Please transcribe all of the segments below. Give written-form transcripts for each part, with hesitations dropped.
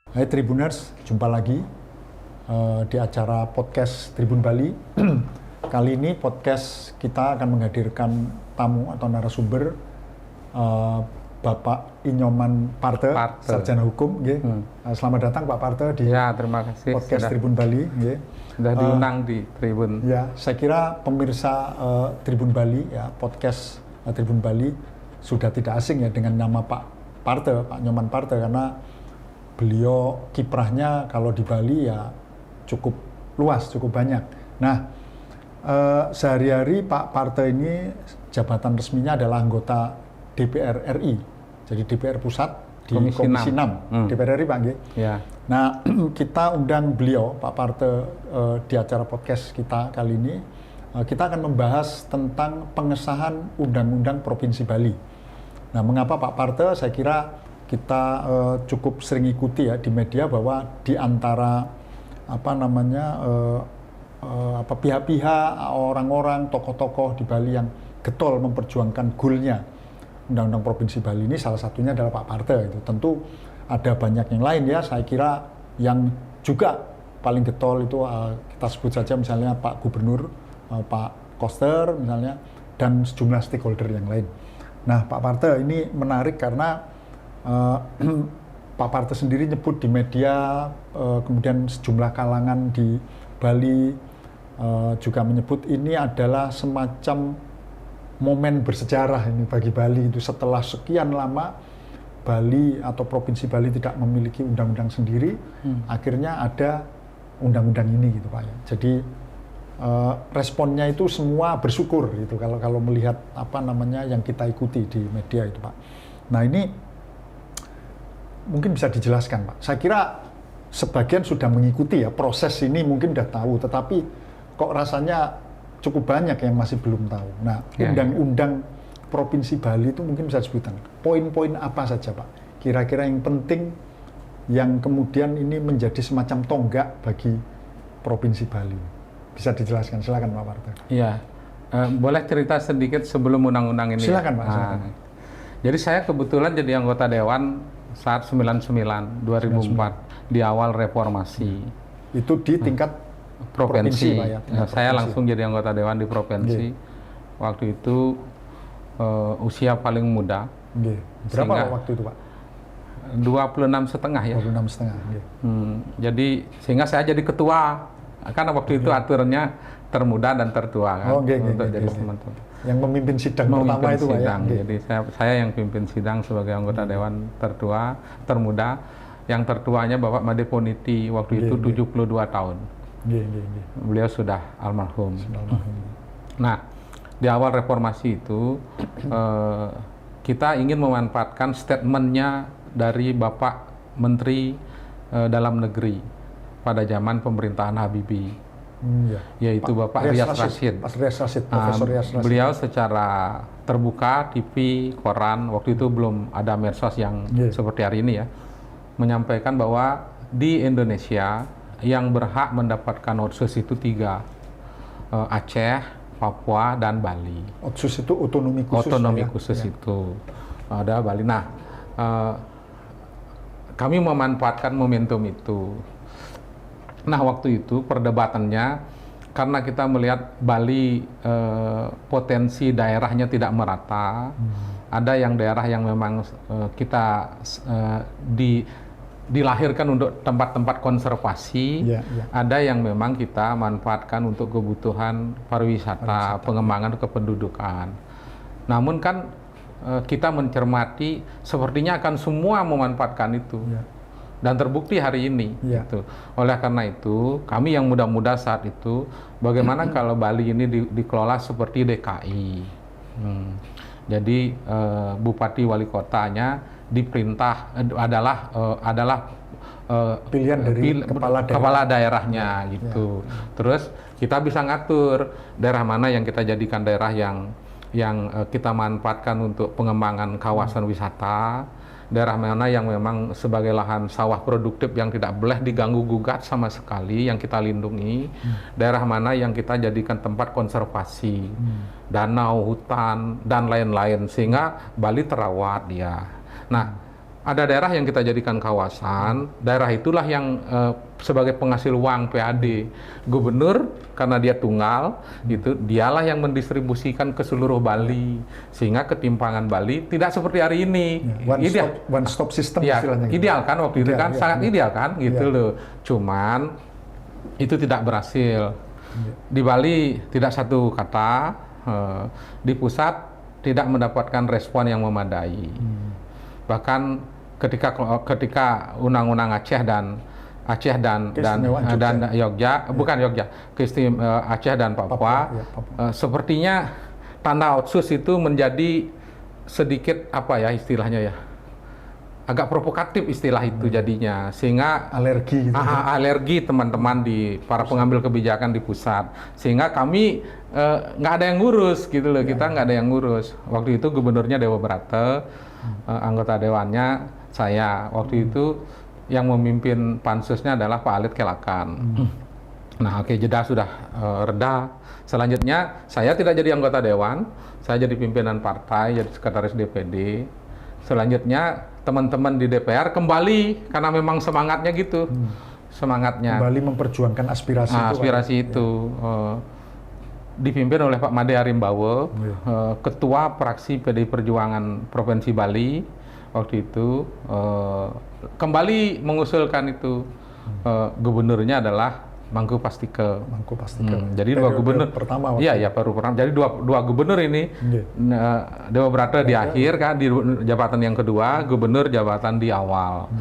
Hai Tribuners, jumpa lagi di acara podcast Tribun Bali. Kali ini podcast kita akan menghadirkan tamu atau narasumber Bapak Inyoman Parte, Sarjana Hukum. Selamat datang Pak Parte di terima kasih, podcast Tribun Bali. Sudah diundang di Tribun. Ya, saya kira pemirsa Tribun Bali, ya podcast Tribun Bali sudah tidak asing ya dengan nama Pak Parte, Pak Inyoman Parte, karena beliau kiprahnya kalau di Bali ya cukup luas, cukup banyak. Nah, sehari-hari Pak Parte ini jabatan resminya adalah anggota DPR RI, jadi DPR Pusat di Komisi 6 DPR RI, Pak Nggih. Ya. Nah, kita undang beliau, Pak Parte, di acara podcast kita kali ini. Kita akan membahas tentang pengesahan Undang-Undang Provinsi Bali. Nah, mengapa Pak Parte? Saya kira kita cukup sering ikuti ya di media bahwa di antara pihak-pihak, orang-orang, tokoh-tokoh di Bali yang getol memperjuangkan goalnya Undang-Undang Provinsi Bali ini, salah satunya adalah Pak Parte. Itu tentu ada banyak yang lain ya. Saya kira yang juga paling getol itu kita sebut saja misalnya Pak Gubernur, Pak Koster misalnya, dan sejumlah stakeholder yang lain. Nah, Pak Parte ini menarik karena Pak Parte sendiri nyebut di media, kemudian sejumlah kalangan di Bali juga menyebut ini adalah semacam momen bersejarah ini bagi Bali. Itu setelah sekian lama Bali atau Provinsi Bali tidak memiliki undang-undang sendiri, akhirnya ada undang-undang ini gitu Pak ya. Jadi responnya itu semua bersyukur gitu kalau melihat yang kita ikuti di media itu Pak. Nah, ini mungkin bisa dijelaskan Pak. Saya kira sebagian sudah mengikuti ya proses ini, mungkin sudah tahu, tetapi kok rasanya cukup banyak yang masih belum tahu. Nah, Undang-Undang Provinsi Bali itu mungkin bisa disebutkan poin-poin apa saja Pak, kira-kira yang penting yang kemudian ini menjadi semacam tonggak bagi Provinsi Bali. Bisa dijelaskan, silakan Pak Parte. Iya, boleh cerita sedikit sebelum undang-undang ini? Silakan Pak. Silakan. Jadi saya kebetulan jadi anggota Dewan saat 2004 di awal reformasi. Itu di tingkat provinsi Pak ya? Saya langsung jadi anggota Dewan di provinsi. Waktu itu usia paling muda. Berapa waktu itu Pak? 26,5 ya. 26,5. Jadi sehingga saya jadi ketua, karena waktu itu aturannya termuda dan tertua kan, untuk jadi teman-teman. Yang memimpin sidang pertama itu Pak ya? Jadi saya yang pimpin sidang sebagai anggota Dewan termuda. Yang tertuanya Bapak Made Poniti waktu itu 72 tahun. Beliau sudah almarhum. Nah, di awal reformasi itu kita ingin memanfaatkan statementnya dari Bapak Menteri Dalam Negeri pada zaman pemerintahan Habibie. Yaitu Bapak Rias Rashid. Profesor Rias Rashid. Beliau secara terbuka, TV, koran, waktu itu belum ada medsos yang seperti hari ini ya, menyampaikan bahwa di Indonesia yang berhak mendapatkan otsus itu 3, Aceh, Papua, dan Bali. Otsus itu otonomi khusus. Otonomi khusus itu ada Bali. Nah, kami memanfaatkan momentum itu. Nah, waktu itu perdebatannya karena kita melihat Bali potensi daerahnya tidak merata. Ada yang daerah yang memang kita dilahirkan untuk tempat-tempat konservasi. Ada yang memang kita manfaatkan untuk kebutuhan pariwisata, pengembangan kependudukan. Namun kan kita mencermati sepertinya akan semua memanfaatkan itu. Dan terbukti hari ini. Gitu. Oleh karena itu, kami yang muda-muda saat itu, bagaimana kalau Bali ini dikelola seperti DKI. Jadi Bupati Wali Kotanya diperintah adalah pilihan dari kepala daerahnya gitu. Terus kita bisa ngatur daerah mana yang kita jadikan daerah yang kita manfaatkan untuk pengembangan kawasan wisata. Daerah mana yang memang sebagai lahan sawah produktif yang tidak boleh diganggu gugat sama sekali, yang kita lindungi. Daerah mana yang kita jadikan tempat konservasi, danau, hutan, dan lain-lain, sehingga Bali terawat dia. Nah, ada daerah yang kita jadikan kawasan, daerah itulah yang sebagai penghasil uang PAD. Gubernur karena dia tunggal, itu dialah yang mendistribusikan ke seluruh Bali, sehingga ketimpangan Bali tidak seperti hari ini. One stop system ya, istilahnya. Ideal kan waktu itu kan, sangat ideal kan, gitu loh. Cuman itu tidak berhasil. Di Bali tidak satu kata, di pusat tidak mendapatkan respon yang memadai. Bahkan ketika Undang-Undang Aceh dan Yogyakarta, bukan Yogyakarta, Aceh dan Papua, sepertinya tanda otsus itu menjadi sedikit apa ya istilahnya ya, agak provokatif istilah itu jadinya, sehingga alergi gitu. Alergi teman-teman di para pengambil kebijakan di pusat, sehingga kami nggak ada yang ngurus gitu loh. Kita nggak ada yang ngurus. Waktu itu gubernurnya Dewa Brata, anggota dewannya saya. Waktu itu yang memimpin pansusnya adalah Pak Alit Kelakan. Nah, jeda sudah reda. Selanjutnya saya tidak jadi anggota dewan, saya jadi pimpinan partai, jadi sekretaris DPD. Selanjutnya teman-teman di DPR kembali karena memang semangatnya gitu. Semangatnya kembali memperjuangkan aspirasi itu. Dipimpin oleh Pak Made Arimbawo, Ketua Praksi PDI Perjuangan Provinsi Bali waktu itu, kembali mengusulkan itu. Gubernurnya adalah Mangku Pastike. Jadi dua gubernur pertama. Baru pertama. Jadi dua gubernur ini, Dewa Brata di akhir kan, di jabatan yang kedua, gubernur jabatan di awal.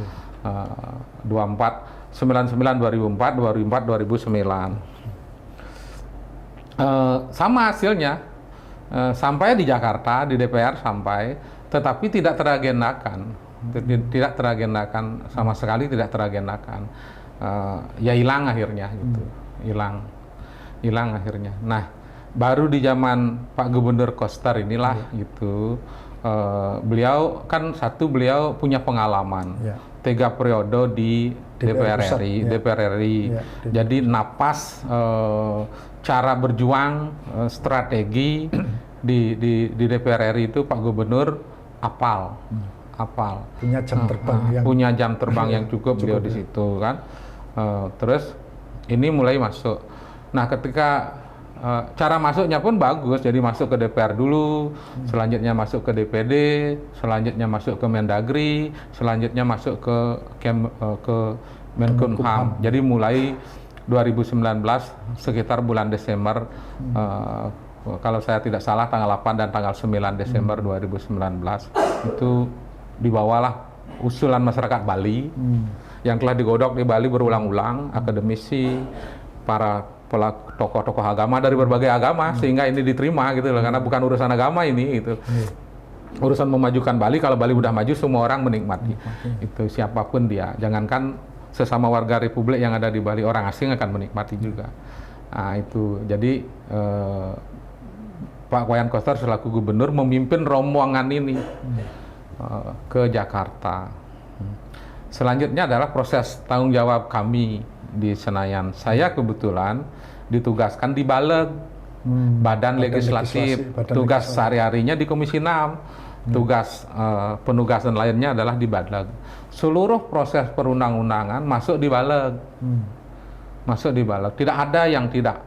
99 2004 2009. Sama hasilnya, sampai di Jakarta, di DPR sampai, tetapi tidak teragendakan, sama sekali tidak teragendakan. Ya hilang akhirnya gitu, hilang akhirnya. Nah, baru di zaman Pak Gubernur Koster inilah gitu, beliau punya pengalaman 3 periode di DPR RI, jadi napas cara berjuang, strategi di DPR RI itu Pak Gubernur apal. Punya jam terbang yang cukup beliau di situ kan. Terus ini mulai masuk. Nah, ketika cara masuknya pun bagus, jadi masuk ke DPR dulu, selanjutnya masuk ke DPD, selanjutnya masuk ke Mendagri, selanjutnya masuk ke Menkumham. Jadi mulai 2019 sekitar bulan Desember, kalau saya tidak salah tanggal 8 dan tanggal 9 Desember 2019 itu dibawalah usulan masyarakat Bali yang telah digodok di Bali berulang-ulang, akademisi, para tokoh-tokoh agama dari berbagai agama, sehingga ini diterima gitu loh, karena bukan urusan agama ini gitu. Urusan memajukan Bali, kalau Bali udah maju semua orang menikmati. Itu siapapun dia, jangankan sesama warga Republik yang ada di Bali, orang asing akan menikmati juga. Nah, itu jadi Pak Wayan Koster selaku gubernur memimpin rombongan ini ke Jakarta. Selanjutnya adalah proses tanggung jawab kami di Senayan. Saya kebetulan ditugaskan di Baleg, Badan Legislatif. Tugas sehari-harinya di Komisi 6. Tugas penugasan lainnya adalah di Baleg. Seluruh proses perundang-undangan masuk di Baleg. Tidak ada yang tidak.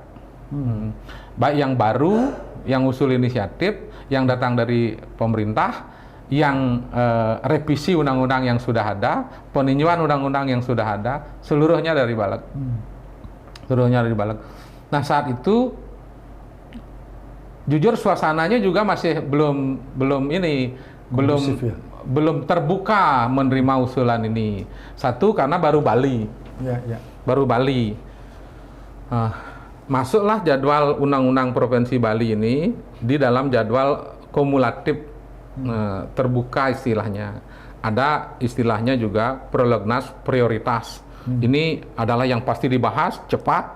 Baik yang baru, yang usul inisiatif, yang datang dari pemerintah, yang revisi undang-undang yang sudah ada, peninjauan undang-undang yang sudah ada, seluruhnya dari Baleg. Nah, saat itu jujur suasananya juga masih belum terbuka menerima usulan ini. Satu, karena baru Bali. Baru Bali. Masuklah jadwal undang-undang Provinsi Bali ini di dalam jadwal kumulatif terbuka istilahnya. Ada istilahnya juga prolegnas prioritas. Ini adalah yang pasti dibahas cepat,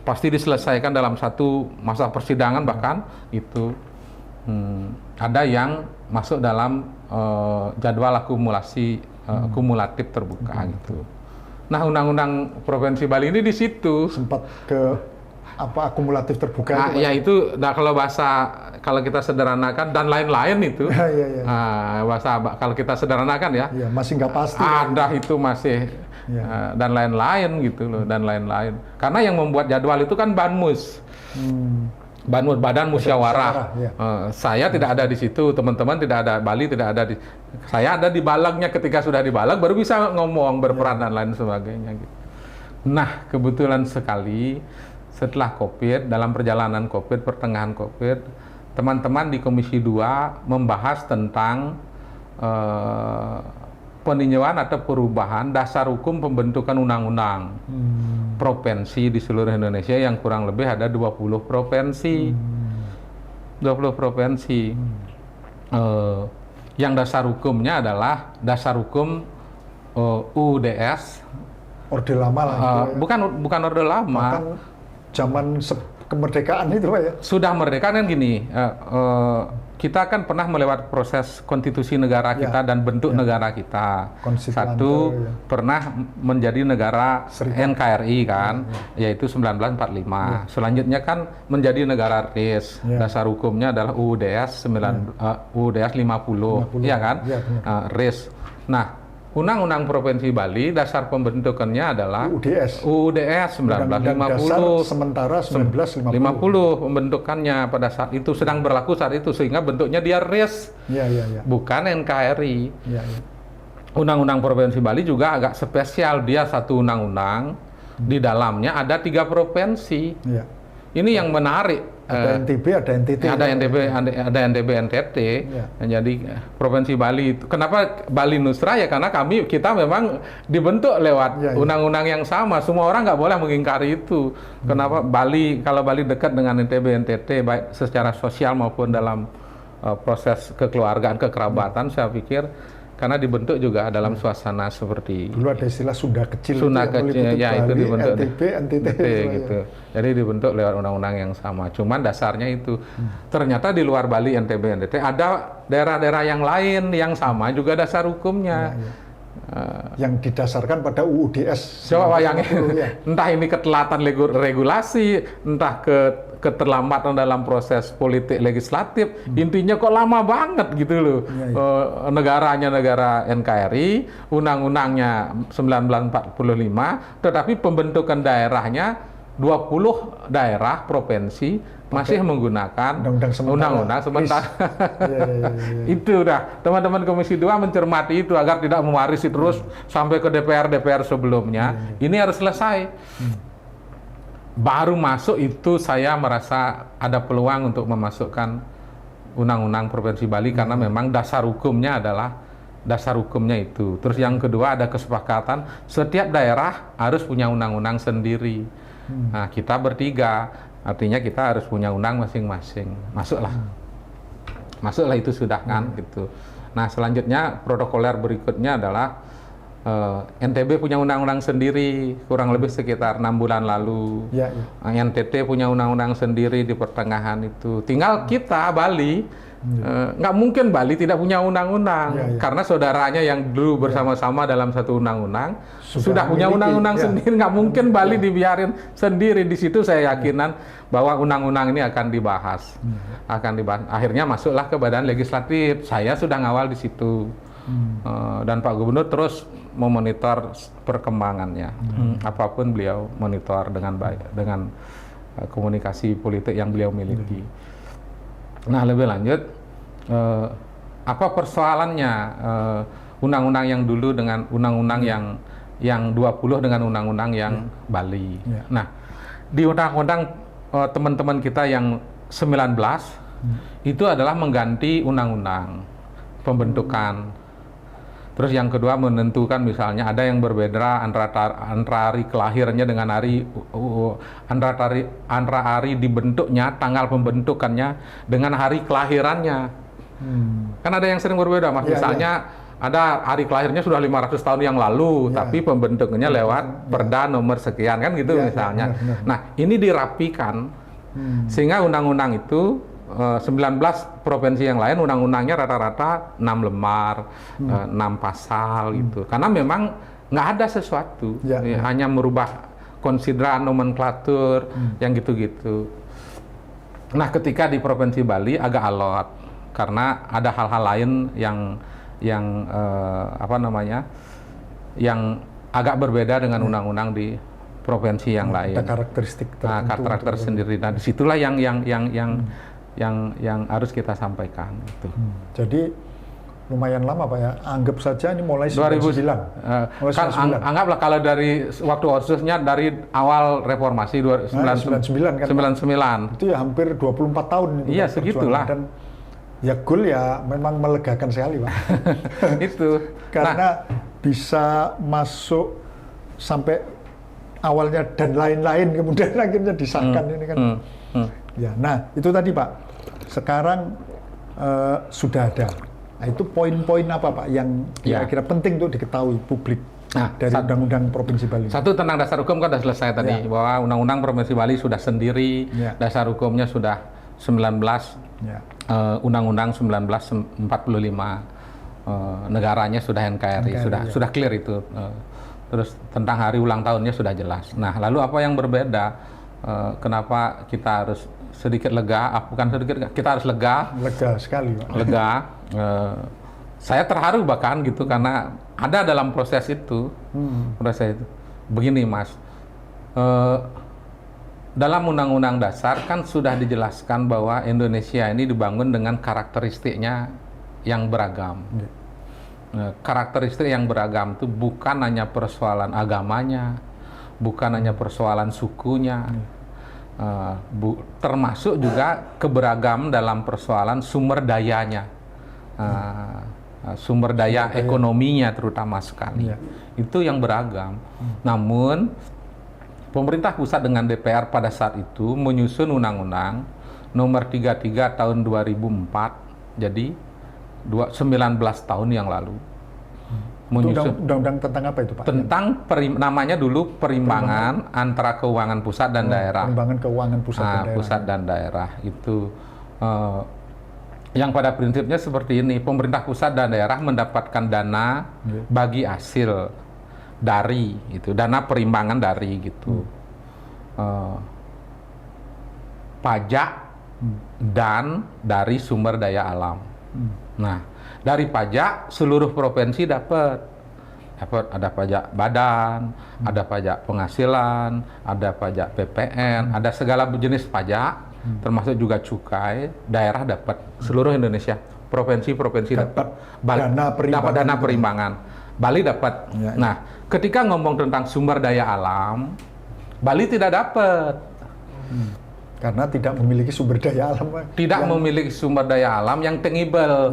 pasti diselesaikan dalam satu masa persidangan, bahkan itu ada yang masuk dalam jadwal akumulasi kumulatif terbuka gitu. Nah, undang-undang Provinsi Bali ini di situ sempat ke akumulatif terbuka ya itu kalau kita sederhanakan dan lain-lain itu bahasa kalau kita sederhanakan ya masih nggak pasti ada itu masih dan lain-lain gitu loh dan lain-lain karena yang membuat jadwal itu kan Banmus. Badan Musyawarah. Saya tidak ada di situ, teman-teman tidak ada, Bali tidak ada saya ada di balagnya, ketika sudah di balag baru bisa ngomong, berperan dan lain sebagainya gitu. Nah, kebetulan sekali setelah Covid, dalam perjalanan Covid, pertengahan Covid, teman-teman di Komisi 2 membahas tentang peninjauan atau perubahan dasar hukum pembentukan undang-undang provinsi di seluruh Indonesia yang kurang lebih ada 20 provinsi. 20 provinsi. Yang dasar hukumnya adalah dasar hukum UUDS. Orde lama lah. Bukan orde lama. Bahkan zaman kemerdekaan itu Pak ya. Sudah merdeka kan gini. Kita kan pernah melewati proses konstitusi negara kita dan bentuk negara kita. Satu pernah menjadi negara NKRI kan, yaitu 1945. Selanjutnya kan menjadi negara RIS. Dasar hukumnya adalah UUDS 50, ya kan? RIS. Nah, Undang-Undang Provinsi Bali dasar pembentukannya adalah UUDS 1950. Sementara 1950 pembentukannya pada saat itu sedang berlaku saat itu sehingga bentuknya dia RIS. Bukan NKRI. Undang-Undang Provinsi Bali juga agak spesial, dia satu undang-undang di dalamnya ada 3 provinsi. Ini yang menarik. Ada NTB, ada NTT. Ada NTB, NTT. Jadi Provinsi Bali itu. Kenapa Bali Nusra ya? Karena kita memang dibentuk lewat undang-undang yang sama. Semua orang nggak boleh mengingkari itu. Kenapa Bali? Kalau Bali dekat dengan NTB, NTT, baik secara sosial maupun dalam proses kekeluargaan, kekerabatan, saya pikir. Karena dibentuk juga dalam suasana seperti dulu ada istilah Sunda kecil. Sunda kecil, ya itu dibentuk NTB, NTT gitu. Jadi dibentuk lewat undang-undang yang sama. Cuman dasarnya itu. Ternyata di luar Bali, NTB, NTT ada daerah-daerah yang lain yang sama juga dasar hukumnya. Yang didasarkan pada UUDS. Coba bayangin, entah ini ketelatan regulasi, entah keterlambatan dalam proses politik legislatif, intinya kok lama banget gitu loh. Negaranya negara NKRI, undang-undangnya 1945, tetapi pembentukan daerahnya 20 daerah provinsi masih menggunakan undang-undang sementara. Itu dah teman-teman Komisi 2 mencermati itu agar tidak mewarisi terus sampai ke DPR sebelumnya. Ini harus selesai. Baru masuk itu saya merasa ada peluang untuk memasukkan undang-undang Provinsi Bali karena memang dasar hukumnya itu. Terus yang kedua ada kesepakatan setiap daerah harus punya undang-undang sendiri. Nah, kita bertiga, artinya kita harus punya undang masing-masing. Masuklah itu sudah kan gitu. Nah, selanjutnya protokoler berikutnya adalah NTB punya undang-undang sendiri kurang lebih sekitar 6 bulan lalu. NTT punya undang-undang sendiri di pertengahan itu. Tinggal kita Bali nggak mungkin Bali tidak punya undang-undang karena saudaranya yang dulu bersama-sama dalam satu undang-undang sudah punya undang-undang sendiri. Nggak mungkin Bali dibiarin sendiri. Di situ saya yakinan bahwa undang-undang ini akan dibahas. Akhirnya masuklah ke badan legislatif. Saya sudah ngawal di situ. Dan Pak Gubernur terus memonitor perkembangannya. Apapun beliau monitor dengan baik, dengan komunikasi politik yang beliau miliki. Nah, lebih lanjut, apa persoalannya undang-undang yang dulu dengan undang-undang yang 20 dengan undang-undang yang Bali. Nah, di undang-undang teman-teman kita yang 19 itu adalah mengganti undang-undang pembentukan. Terus yang kedua menentukan misalnya ada yang berbeda antara hari kelahirannya dengan antara hari dibentuknya, tanggal pembentukannya dengan hari kelahirannya. Kan ada yang sering berbeda, Mas. Misalnya ada hari kelahirnya sudah 500 tahun yang lalu, tapi pembentukannya lewat perda nomor sekian kan gitu misalnya. Nah, ini dirapikan sehingga undang-undang itu 19 provinsi yang lain undang-undangnya rata-rata 6 lembar, 6 pasal gitu. Karena memang nggak ada sesuatu, hanya merubah konsideran nomenklatur, yang gitu-gitu. Nah, ketika di Provinsi Bali agak alot karena ada hal-hal lain yang yang agak berbeda dengan undang-undang di provinsi yang lain. Ada karakteristik tertentu. Karakter sendiri. Nah, disitulah yang harus kita sampaikan. Gitu. Jadi lumayan lama Pak ya. Anggap saja ini mulai 99. Anggaplah kalau dari waktu otsusnya dari awal reformasi 99 kan. 99. Itu ya hampir 24 tahun itu. Iya, segitulah. Dan ya goal ya memang melegakan sekali Pak. Itu. Karena bisa masuk sampai awalnya dan lain-lain kemudian akhirnya disahkan ini kan. Ya, nah itu tadi Pak. Sekarang sudah ada. Nah, itu poin-poin apa Pak yang kira-kira penting untuk diketahui publik dari Undang-Undang Provinsi Bali? Satu, tentang dasar hukum kan sudah selesai tadi, bahwa Undang-Undang Provinsi Bali sudah sendiri, dasar hukumnya sudah 19, Undang-Undang 1945, negaranya sudah NKRI, sudah clear itu. Terus tentang hari ulang tahunnya sudah jelas. Nah, lalu apa yang berbeda? Kenapa kita harus sedikit lega? Bukan sedikit, kita harus lega. Lega sekali Pak. Lega. Saya terharu bahkan gitu karena ada dalam proses itu. Begini Mas, dalam Undang-Undang Dasar kan sudah dijelaskan bahwa Indonesia ini dibangun dengan karakteristiknya yang beragam. Karakteristik yang beragam itu bukan hanya persoalan agamanya, bukan hanya persoalan sukunya, termasuk juga keberagam dalam persoalan sumber dayanya, sumber daya ekonominya terutama sekali. Itu yang beragam. Namun pemerintah pusat dengan DPR pada saat itu menyusun Undang-Undang Nomor 33 Tahun 2004, jadi 19 tahun yang lalu. Undang-undang tentang apa itu Pak? Tentang namanya dulu perimbangan antara keuangan pusat dan daerah. Perimbangan keuangan pusat dan daerah. Pusat dan daerah itu yang pada prinsipnya seperti ini, pemerintah pusat dan daerah mendapatkan dana bagi hasil dari itu, dana perimbangan dari gitu, pajak dan dari sumber daya alam. Nah, dari pajak seluruh provinsi dapat ada pajak badan, ada pajak penghasilan, ada pajak PPN, ada segala jenis pajak, termasuk juga cukai. Daerah dapat, seluruh Indonesia, provinsi-provinsi dapat dana perimbangan. Bali dapat. Nah, ketika ngomong tentang sumber daya alam, Bali tidak dapat. Karena tidak memiliki sumber daya alam. Tidak memiliki sumber daya alam yang tangible,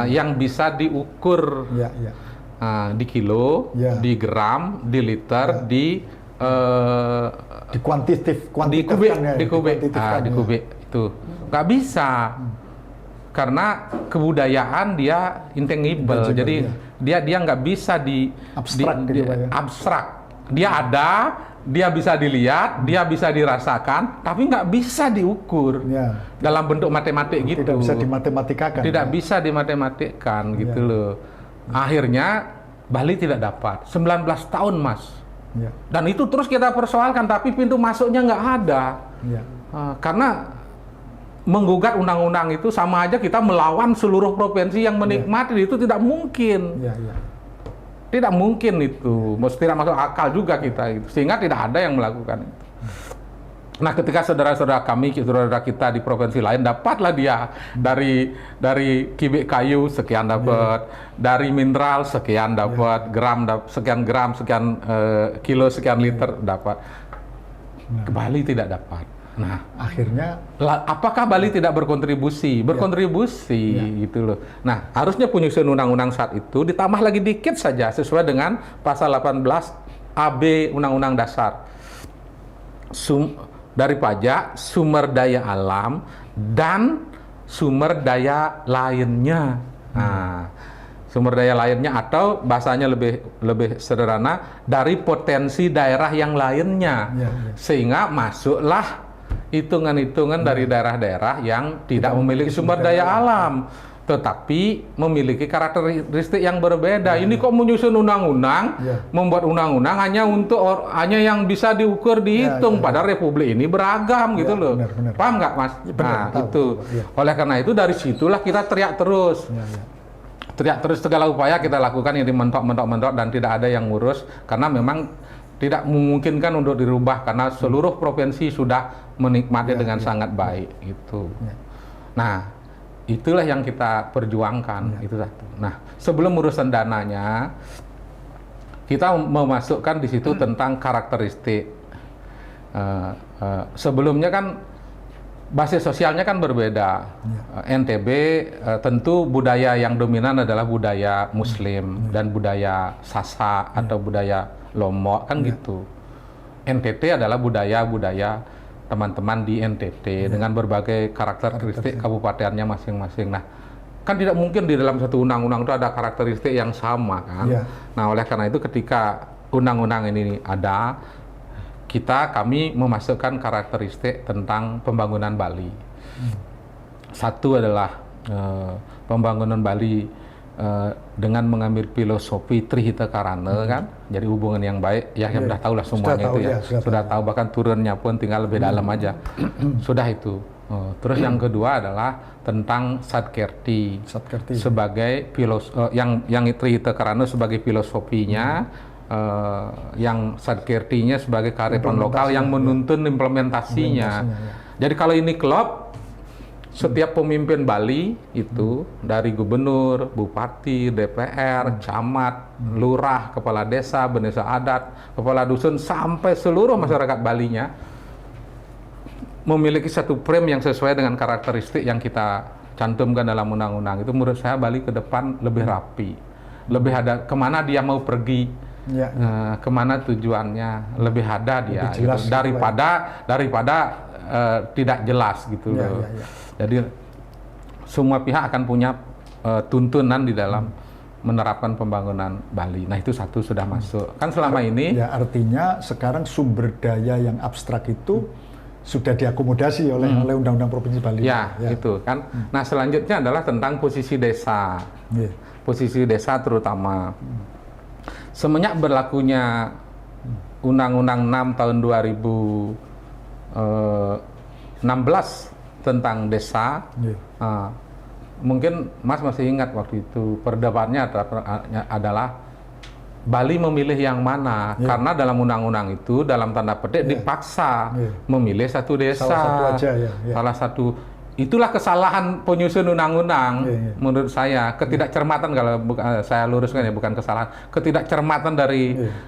yang bisa diukur di kilo, di gram, di liter, di kubik itu nggak bisa. Karena kebudayaan dia intangible, jadi dia nggak bisa abstrak. Dia ada, dia bisa dilihat, dia bisa dirasakan, tapi nggak bisa diukur dalam bentuk matematik gitu. Tidak bisa dimatematikkan. Tidak bisa dimatematikkan gitu loh. Akhirnya Bali tidak dapat. 19 tahun Mas. Dan itu terus kita persoalkan, tapi pintu masuknya nggak ada. Karena menggugat undang-undang itu sama aja kita melawan seluruh provinsi yang menikmati, itu tidak mungkin. Tidak mungkin itu, tidak masuk akal juga kita gitu. Sehingga tidak ada yang melakukan itu. Nah, ketika saudara-saudara kami, saudara kita di provinsi lain dapatlah dia dari kubik kayu sekian dapat, dari mineral sekian dapat, sekian gram, sekian kilo, sekian liter dapat. Bali tidak dapat. Nah, akhirnya apakah Bali tidak berkontribusi? Berkontribusi gitu loh. Nah, harusnya penyusun undang-undang saat itu ditambah lagi dikit saja sesuai dengan pasal 18 AB Undang-Undang Dasar. Dari pajak, sumber daya alam dan sumber daya lainnya. Nah, sumber daya lainnya atau bahasanya lebih sederhana, dari potensi daerah yang lainnya. Sehingga masuklah hitungan-hitungan dari daerah-daerah yang tidak memiliki sumber daya alam. tetapi memiliki karakteristik yang berbeda. Ini kok menyusun undang-undang, membuat undang-undang hanya yang bisa diukur, dihitung. Padahal Republik ini beragam gitu loh. Benar. Paham nggak, Mas? Nah, itu. Oleh karena itu dari situlah kita teriak terus. Teriak terus, segala upaya kita lakukan yang mentok dan tidak ada yang ngurus karena memang tidak memungkinkan untuk dirubah karena seluruh provinsi sudah menikmati dengan sangat baik itu. Nah, itulah yang kita perjuangkan, itu satu. Nah, sebelum urusan dananya, kita memasukkan di situ tentang karakteristik. Sebelumnya kan basis sosialnya kan berbeda. NTB tentu budaya yang dominan adalah budaya Muslim dan budaya Sasak atau budaya Lombok kan gitu. NTT adalah budaya teman-teman di NTT dengan berbagai karakteristik kabupatennya masing-masing. Nah, kan tidak mungkin di dalam satu undang-undang itu ada karakteristik yang sama kan. Nah, oleh karena itu ketika undang-undang ini ada, kami memasukkan karakteristik tentang pembangunan Bali. Satu adalah pembangunan Bali dengan mengambil filosofi Trihita Karana kan, jadi hubungan yang baik ya, yang sudah tahu lah semuanya itu ya, sudah tahu, bahkan turunnya pun tinggal lebih dalam aja. Sudah itu. Terus yang kedua adalah tentang Satkerti sebagai yang Trihita Karana sebagai filosofinya, yang Satkertinya sebagai kearifan lokal yang menuntun implementasinya. Jadi kalau ini klop, setiap pemimpin Bali itu dari gubernur, bupati, DPR, camat, lurah, kepala desa, bendesa adat, kepala dusun sampai seluruh masyarakat Balinya memiliki satu frame yang sesuai dengan karakteristik yang kita cantumkan dalam undang-undang. Itu menurut saya Bali ke depan lebih rapi, lebih ada kemana dia mau pergi, kemana tujuannya, lebih ada dia lebih jelas, gitu, daripada tidak jelas gitu loh. Jadi semua pihak akan punya tuntunan di dalam menerapkan pembangunan Bali. Nah, itu satu sudah masuk. Kan selama ini artinya sekarang sumber daya yang abstrak itu sudah diakomodasi oleh Undang-Undang Provinsi Bali. Itu kan. Nah, selanjutnya adalah tentang posisi desa. Posisi desa terutama. Semenjak berlakunya Undang-Undang 6 tahun 2016 tentang desa, mungkin Mas masih ingat waktu itu perdebatannya adalah Bali memilih yang mana, karena dalam undang-undang itu dalam tanda petik dipaksa memilih satu desa, salah satu. Itulah kesalahan penyusun undang-undang menurut saya, ketidakcermatan, kalau saya luruskan ya, bukan kesalahan, ketidakcermatan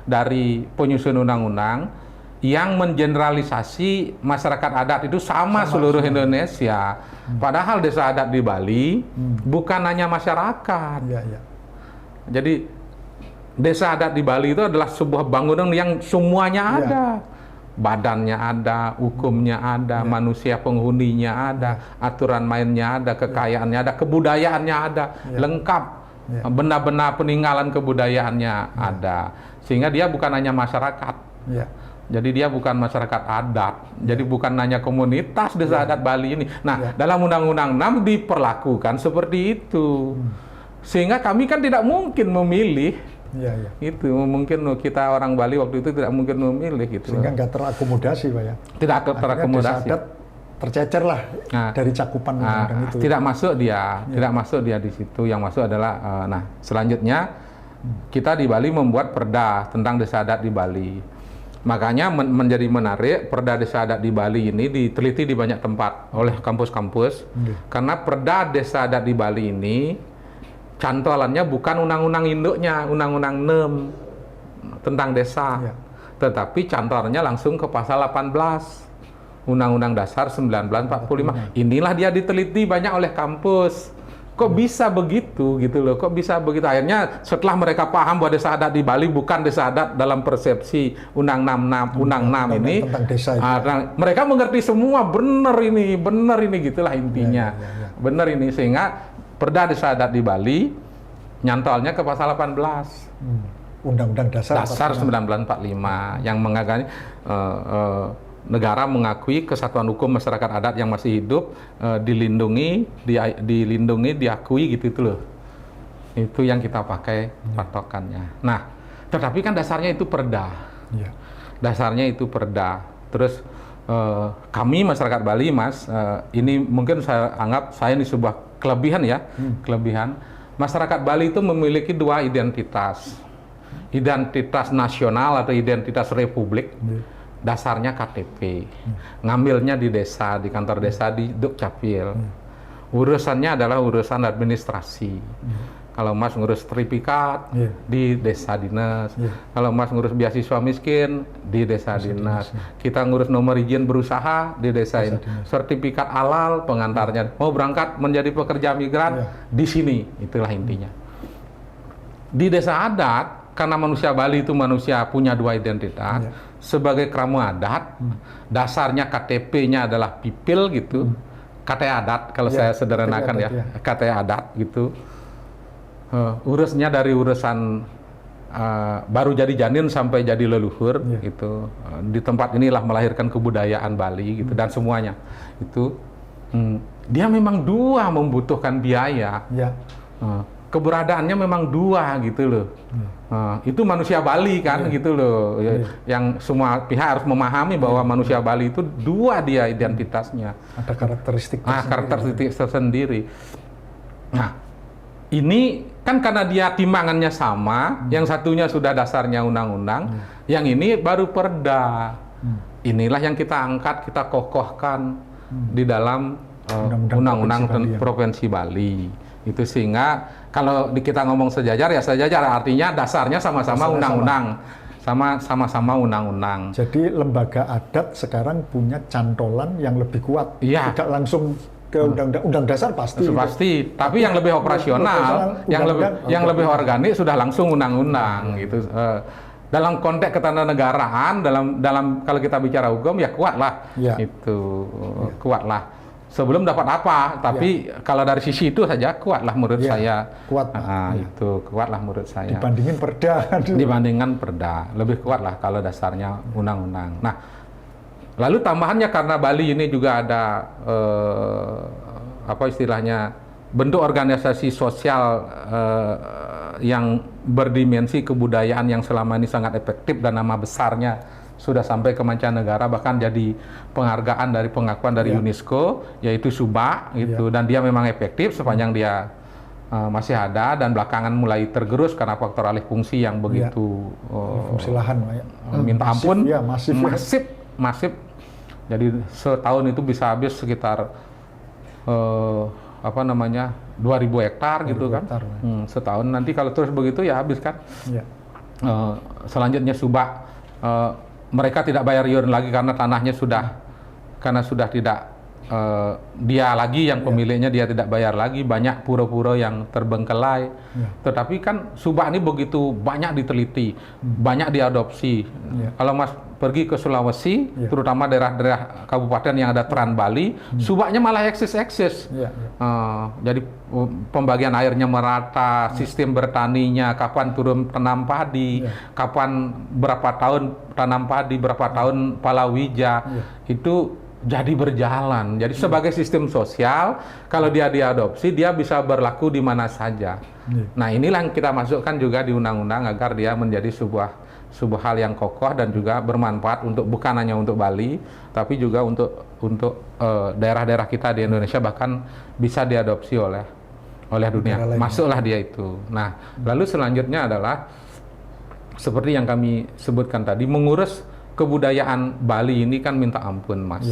dari penyusun undang-undang yang mengeneralisasi masyarakat adat itu sama seluruh Indonesia. Padahal desa adat di Bali bukan hanya masyarakat. Jadi desa adat di Bali itu adalah sebuah bangunan yang semuanya ada. Badannya ada, hukumnya ada, manusia penghuninya ada, aturan mainnya ada, kekayaannya ada, kebudayaannya ada, lengkap. Benda-benda peninggalan kebudayaannya ada. Sehingga dia bukan hanya masyarakat. Jadi dia bukan masyarakat adat, jadi bukan hanya komunitas desa adat Bali ini. Nah, dalam Undang-Undang 6 diperlakukan seperti itu. Sehingga kami kan tidak mungkin memilih. Itu mungkin kita orang Bali waktu itu tidak mungkin memilih gitu. Sehingga nggak terakomodasi, Pak ya. Tidak terakomodasi. Desa adat tercecer lah dari cakupan undang-undang itu. Tidak masuk dia, tidak masuk dia di situ. Yang masuk adalah selanjutnya kita di Bali membuat perda tentang desa adat di Bali. Makanya menjadi menarik, perda desa adat di Bali ini diteliti di banyak tempat oleh kampus-kampus. Karena perda desa adat di Bali ini cantolannya bukan undang-undang induknya, undang-undang 6 tentang desa, tetapi cantolannya langsung ke pasal 18 Undang-Undang Dasar 1945. Inilah dia diteliti banyak oleh kampus. Kok bisa begitu gitu loh, kok bisa begitu. Akhirnya setelah mereka paham bahwa desa adat di Bali bukan desa adat dalam persepsi Undang 6 ini, mereka mengerti semua, benar ini gitulah intinya. Benar ini, sehingga perda desa adat di Bali nyantolnya ke pasal 18 Undang-Undang Dasar 1945 yang mengagani negara mengakui kesatuan hukum masyarakat adat yang masih hidup, dilindungi, diakui gitu itu loh. Itu yang kita pakai patokannya. Nah, tetapi kan dasarnya itu perda. Ya. Dasarnya itu perda. Terus kami masyarakat Bali, Mas, ini mungkin saya anggap saya ini sebuah kelebihan ya, kelebihan. Masyarakat Bali itu memiliki dua identitas. Identitas nasional atau identitas republik. Dasarnya KTP. Ngambilnya di desa, di kantor desa, di Dukcapil. Urusannya adalah urusan administrasi. Kalau Mas ngurus sertifikat di desa dinas, kalau Mas ngurus beasiswa miskin di desa dinas, kita ngurus nomor izin berusaha di desa ini, sertifikat halal pengantarnya, mau berangkat menjadi pekerja migran di sini, itulah intinya. Di desa adat, karena manusia Bali itu manusia punya dua identitas, sebagai keramu adat, dasarnya KTP-nya adalah pipil gitu, KTA adat kalau saya sederhanakan ya, KTA adat gitu. Urusnya dari urusan baru jadi janin sampai jadi leluhur gitu. Di tempat inilah melahirkan kebudayaan Bali gitu dan semuanya itu dia memang dua membutuhkan biaya. Keberadaannya memang dua gitu loh. Itu manusia Bali kan gitu loh. Yang semua pihak harus memahami bahwa manusia Bali itu dua dia identitasnya. Ada karakteristik tersendiri. Nah, ini kan karena dia timbangannya sama, yang satunya sudah dasarnya undang-undang, yang ini baru perda. Inilah yang kita angkat, kita kokohkan di dalam undang-undang Provinsi Bali. Itu sehingga kalau kita ngomong sejajar ya sejajar, artinya dasarnya sama-sama undang-undang. Sama-sama undang-undang. Jadi lembaga adat sekarang punya cantolan yang lebih kuat. Tidak langsung ke undang dasar pasti. Tapi yang lebih operasional, yang lebih organik sudah langsung undang-undang gitu. Dalam konteks ketatanegaraan, dalam kalau kita bicara hukum ya kuatlah kuatlah. Sebelum dapat apa, tapi kalau dari sisi itu saja kuatlah menurut saya. Kuat. Itu kuatlah menurut saya. Dibandingkan perda. Lebih kuatlah kalau dasarnya undang-undang. Nah, lalu tambahannya karena Bali ini juga ada apa istilahnya bentuk organisasi sosial yang berdimensi kebudayaan yang selama ini sangat efektif dan nama besarnya sudah sampai ke mancanegara, bahkan jadi penghargaan dari pengakuan dari UNESCO, yaitu SUBA gitu, dan dia memang efektif sepanjang dia masih ada, dan belakangan mulai tergerus karena faktor alih fungsi yang begitu fungsi lahan minta ampun, masif. Jadi setahun itu bisa habis sekitar 2.000 hektar gitu kan, setahun. Nanti kalau terus begitu ya habis kan. Selanjutnya SUBA mereka tidak bayar iuran lagi karena tanahnya sudah tidak dia lagi yang pemiliknya, dia tidak bayar lagi, banyak pura-pura yang terbengkelai. Tetapi kan SUBA ini begitu banyak diteliti, banyak diadopsi. Kalau Mas pergi ke Sulawesi, terutama daerah-daerah kabupaten yang ada Trans Bali, SUBA-nya malah eksis. Jadi pembagian airnya merata, sistem bertaninya, kapan turun tanam padi, kapan berapa tahun tanam padi, berapa tahun palawija, itu jadi berjalan. Jadi sebagai sistem sosial, kalau dia diadopsi, dia bisa berlaku di mana saja. Nah, inilah yang kita masukkan juga di undang-undang agar dia menjadi sebuah hal yang kokoh dan juga bermanfaat untuk bukan hanya untuk Bali, tapi juga untuk daerah-daerah kita di Indonesia, bahkan bisa diadopsi oleh dunia. Masuklah dia itu. Nah, lalu selanjutnya adalah seperti yang kami sebutkan tadi, mengurus kebudayaan Bali ini kan minta ampun, Mas.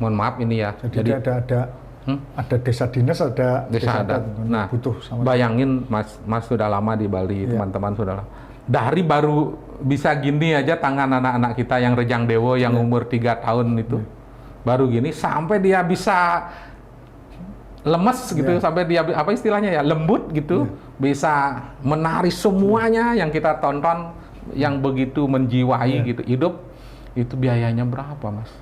Mohon maaf ini ya. Jadi ada desa dinas, ada desa adat. Nah, bayangin Mas sudah lama di Bali, teman-teman sudah lama. Dari baru bisa gini aja tangan anak-anak kita yang Rejang Dewo yang umur 3 tahun itu. Baru gini sampai dia bisa lemes gitu, sampai dia apa istilahnya ya, lembut gitu, bisa menari semuanya yang kita tonton, yang begitu menjiwai gitu. Hidup itu biayanya berapa, Mas?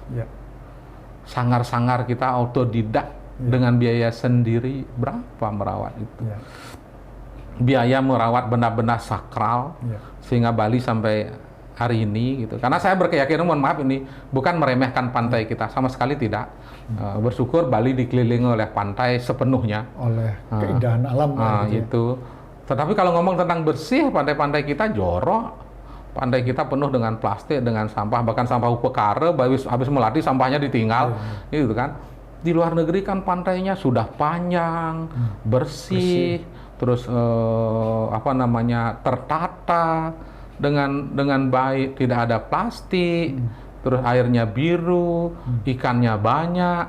Sangar-sangar kita autodidak dengan biaya sendiri, berapa merawat itu? Biaya merawat benda-benda sakral, sehingga Bali sampai hari ini gitu. Karena saya berkeyakinan, mohon maaf ini bukan meremehkan pantai kita, sama sekali tidak. Bersyukur Bali dikelilingi oleh pantai sepenuhnya. Oleh keindahan alam. Itu. Tetapi kalau ngomong tentang bersih, pantai-pantai kita jorok. Pantai kita penuh dengan plastik, dengan sampah, bahkan sampah upekare, habis melatih sampahnya ditinggal, gitu kan. Di luar negeri kan pantainya sudah panjang, bersih. Terus tertata dengan baik, tidak ada plastik, terus airnya biru, ikannya banyak,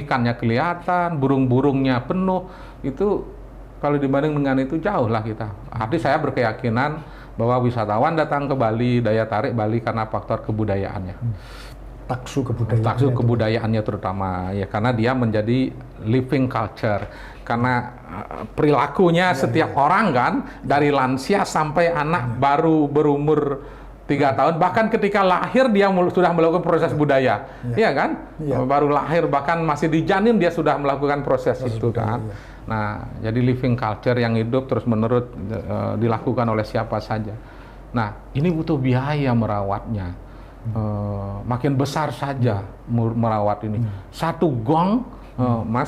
ikannya kelihatan, burung-burungnya penuh. Itu kalau dibanding dengan itu jauh lah kita. Artinya saya berkeyakinan bahwa wisatawan datang ke Bali, daya tarik Bali karena faktor kebudayaannya. Taksu kebudayaannya terutama ya, karena dia menjadi living culture. Karena perilakunya setiap orang kan, dari lansia sampai anak baru berumur 3 tahun, bahkan ketika lahir dia sudah melakukan proses budaya, iya kan? Baru lahir bahkan masih di janin dia sudah melakukan proses itu kan. Nah, jadi living culture yang hidup terus menerus dilakukan oleh siapa saja. Nah, ini butuh biaya merawatnya. Makin besar saja merawat ini. Satu gong,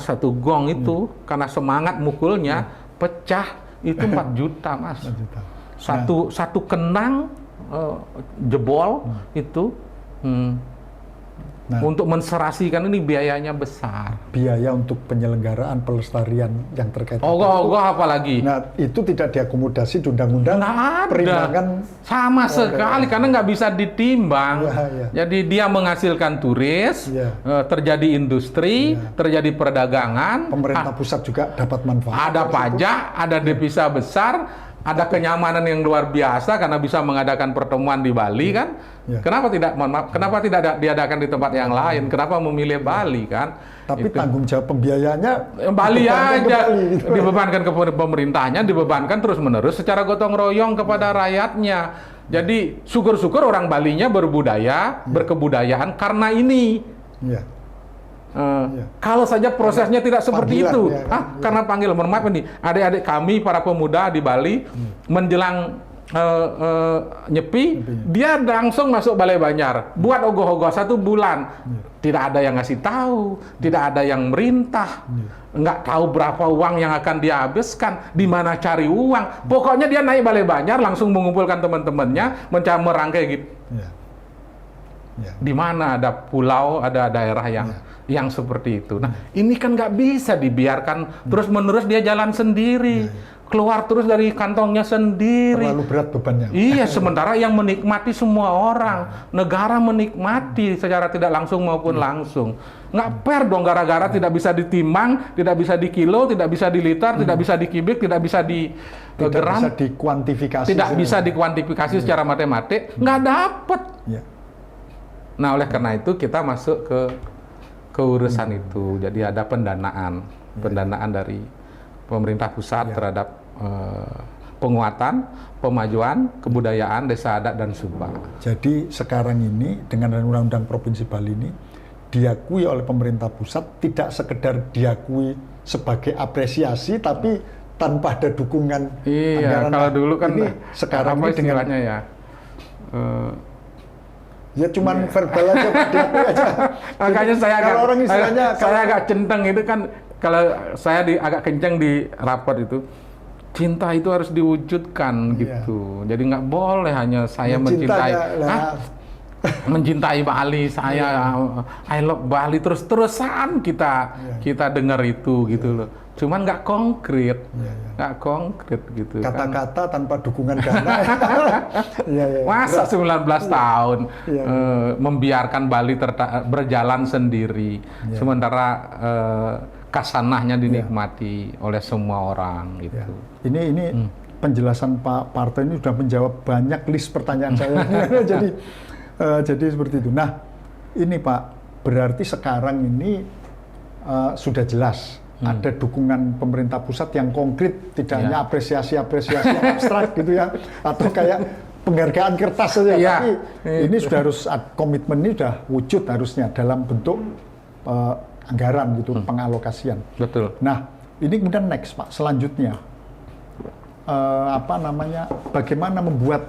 satu gong itu karena semangat mukulnya pecah itu 4 juta, Mas. 4 juta. Satu kenang jebol itu. Untuk menserasikan ini biayanya besar. Biaya untuk penyelenggaraan pelestarian yang terkait. Apalagi. Nah, itu tidak diakomodasi di undang-undang perimbangan sama sekali karena nggak bisa ditimbang. Jadi dia menghasilkan turis, terjadi industri, terjadi perdagangan. Pemerintah pusat juga dapat manfaat. Ada pajak, ada devisa besar. Ada kenyamanan yang luar biasa karena bisa mengadakan pertemuan di Bali kan? Kenapa tidak diadakan di tempat yang lain? Kenapa memilih Bali kan? Tapi tanggung jawab pembiayaannya Bali aja, dibebankan ke pemerintahnya, dibebankan terus-menerus secara gotong royong kepada rakyatnya. Jadi syukur-syukur orang Balinya berbudaya, berkebudayaan karena ini. Kalau saja prosesnya tidak seperti itu, karena panggil, mohon maaf ini, adik-adik kami para pemuda di Bali menjelang nyepi, dia langsung masuk Balai Banjar, buat ogoh-ogoh 1 bulan, tidak ada yang ngasih tahu, tidak ada yang merintah, nggak tahu berapa uang yang akan dihabiskan, di mana cari uang, pokoknya dia naik Balai Banjar langsung mengumpulkan teman-temannya, merangkai gitu. Di mana ada pulau, ada daerah yang seperti itu. Nah, ini kan nggak bisa dibiarkan terus-menerus dia jalan sendiri, keluar terus dari kantongnya sendiri. Terlalu berat bebannya. Iya, sementara yang menikmati semua orang, negara menikmati secara tidak langsung maupun langsung. Nggak fair dong gara-gara tidak bisa ditimbang, tidak bisa dikilo, tidak bisa diliter, tidak bisa dikibik, tidak bisa di gram, bisa dikuantifikasi. Tidak bisa dikuantifikasi secara matematik, nggak dapat. Nah, oleh karena itu kita masuk ke urusan itu. Jadi ada pendanaan dari pemerintah pusat terhadap penguatan, pemajuan kebudayaan desa adat dan sumba. Jadi sekarang ini dengan Undang-Undang Provinsi Bali ini diakui oleh pemerintah pusat, tidak sekedar diakui sebagai apresiasi, tapi tanpa ada dukungan anggaran. Kalau dulu kan ini sekarang apa ini istilahnya ya? Ya cuman verbal aja, diakui aja. Makanya saya agak centeng itu kan, kalau saya agak kenceng di rapat itu, cinta itu harus diwujudkan gitu. Jadi nggak boleh hanya saya mencintai Bali, saya I love Bali terus-terusan kita dengar itu gitu loh. Cuman nggak konkret, gitu. Kata-kata tanpa dukungan dana. Masa 19 tahun membiarkan Bali berjalan sendiri, sementara kasanahnya dinikmati oleh semua orang gitu. Ini penjelasan Pak Parto ini sudah menjawab banyak list pertanyaan saya. Jadi seperti itu. Nah, ini Pak, berarti sekarang ini sudah jelas ada dukungan pemerintah pusat yang konkret, tidak hanya apresiasi-apresiasi abstrak gitu ya, atau kayak penghargaan kertas saja. Tapi ini sudah harus, komitmen ini sudah wujud harusnya dalam bentuk anggaran gitu, pengalokasian. Betul. Nah, ini kemudian next Pak, selanjutnya bagaimana membuat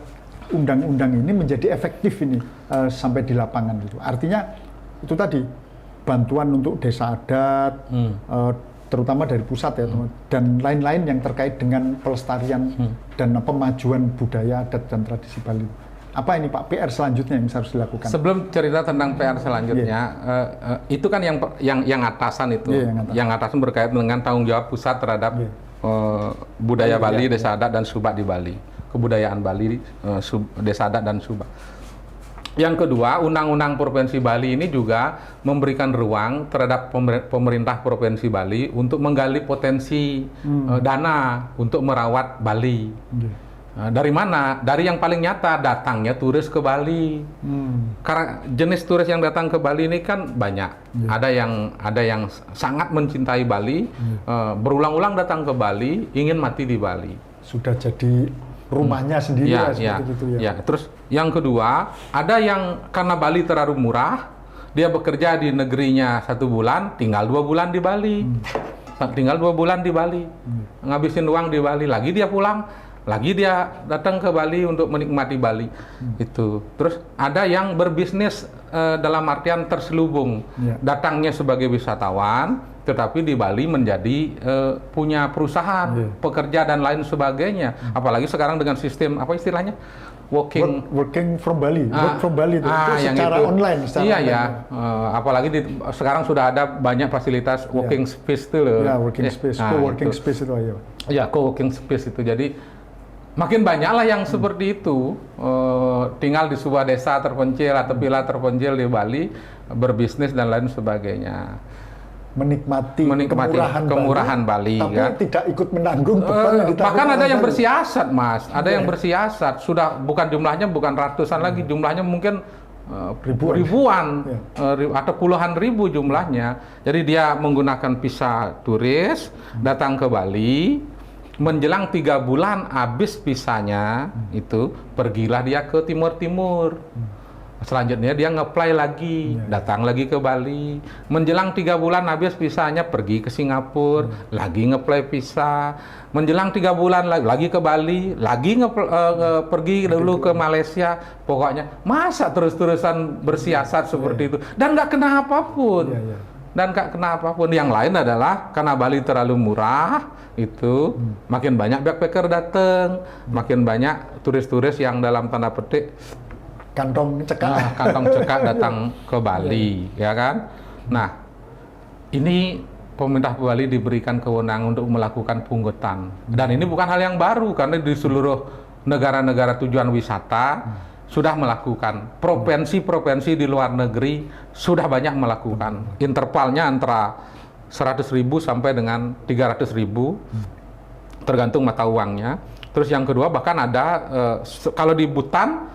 undang-undang ini menjadi efektif ini sampai di lapangan gitu. Artinya itu tadi bantuan untuk desa adat, terutama dari pusat ya, dan lain-lain yang terkait dengan pelestarian dan pemajuan budaya adat dan tradisi Bali. Apa ini Pak PR selanjutnya yang harus dilakukan? Sebelum cerita tentang PR selanjutnya, itu kan yang atasan itu, yang atasan berkaitan dengan tanggung jawab pusat terhadap budaya Bali, desa adat dan subak di Bali, kebudayaan Bali, desa adat dan subak. Yang kedua, Undang-Undang Provinsi Bali ini juga memberikan ruang terhadap pemerintah Provinsi Bali untuk menggali potensi dana untuk merawat Bali. Dari mana? Dari yang paling nyata, datangnya turis ke Bali. Karena jenis turis yang datang ke Bali ini kan banyak. Ada yang sangat mencintai Bali, berulang-ulang datang ke Bali, ingin mati di Bali. Sudah jadi rumahnya sendiri Terus yang kedua, ada yang karena Bali terlalu murah, dia bekerja di negerinya 1 bulan, tinggal 2 bulan di Bali. Tinggal 2 bulan di Bali, ngabisin uang di Bali, lagi dia pulang, lagi dia datang ke Bali untuk menikmati Bali. Itu. Terus ada yang berbisnis dalam artian terselubung, datangnya sebagai wisatawan, tetapi di Bali menjadi punya perusahaan, pekerja dan lain sebagainya. Apalagi sekarang dengan sistem apa istilahnya, working from Bali, work from Bali itu secara itu. online. Apalagi sekarang sudah ada banyak fasilitas working space itu loh. Working space, co-working space itu co-working space itu. Jadi makin banyaklah yang seperti itu, tinggal di sebuah desa terpencil atau villa terpencil di Bali, berbisnis dan lain sebagainya. Menikmati kemurahan Bali, tapi kan? Tidak ikut menanggung beban yang bahkan ada yang bersiasat, Mas. Ada yang bersiasat, sudah bukan jumlahnya bukan ratusan lagi, jumlahnya mungkin ribuan atau puluhan ribu jumlahnya. Jadi dia menggunakan visa turis, datang ke Bali, menjelang 3 bulan habis visanya, itu pergilah dia ke timur-timur. Selanjutnya dia nge-fly lagi, datang lagi ke Bali. Menjelang 3 bulan habis visanya, pergi ke Singapura, lagi nge-fly visa. Menjelang 3 bulan lagi ke Bali, lagi pergi dulu ke Malaysia. Pokoknya masa terus-terusan bersiasat seperti itu dan nggak kena apapun. Dan nggak kena apapun. Yang lain adalah karena Bali terlalu murah, itu makin banyak backpacker datang, makin banyak turis-turis yang dalam tanda petik kantong cekak datang ke Bali, ya kan? Nah, ini pemerintah Bali diberikan kewenangan untuk melakukan punggutan. Dan ini bukan hal yang baru, karena di seluruh negara-negara tujuan wisata sudah melakukan. Provinsi-provinsi di luar negeri sudah banyak melakukan. Intervalnya antara 100.000 sampai dengan 300.000, tergantung mata uangnya. Terus yang kedua, bahkan ada kalau di Butan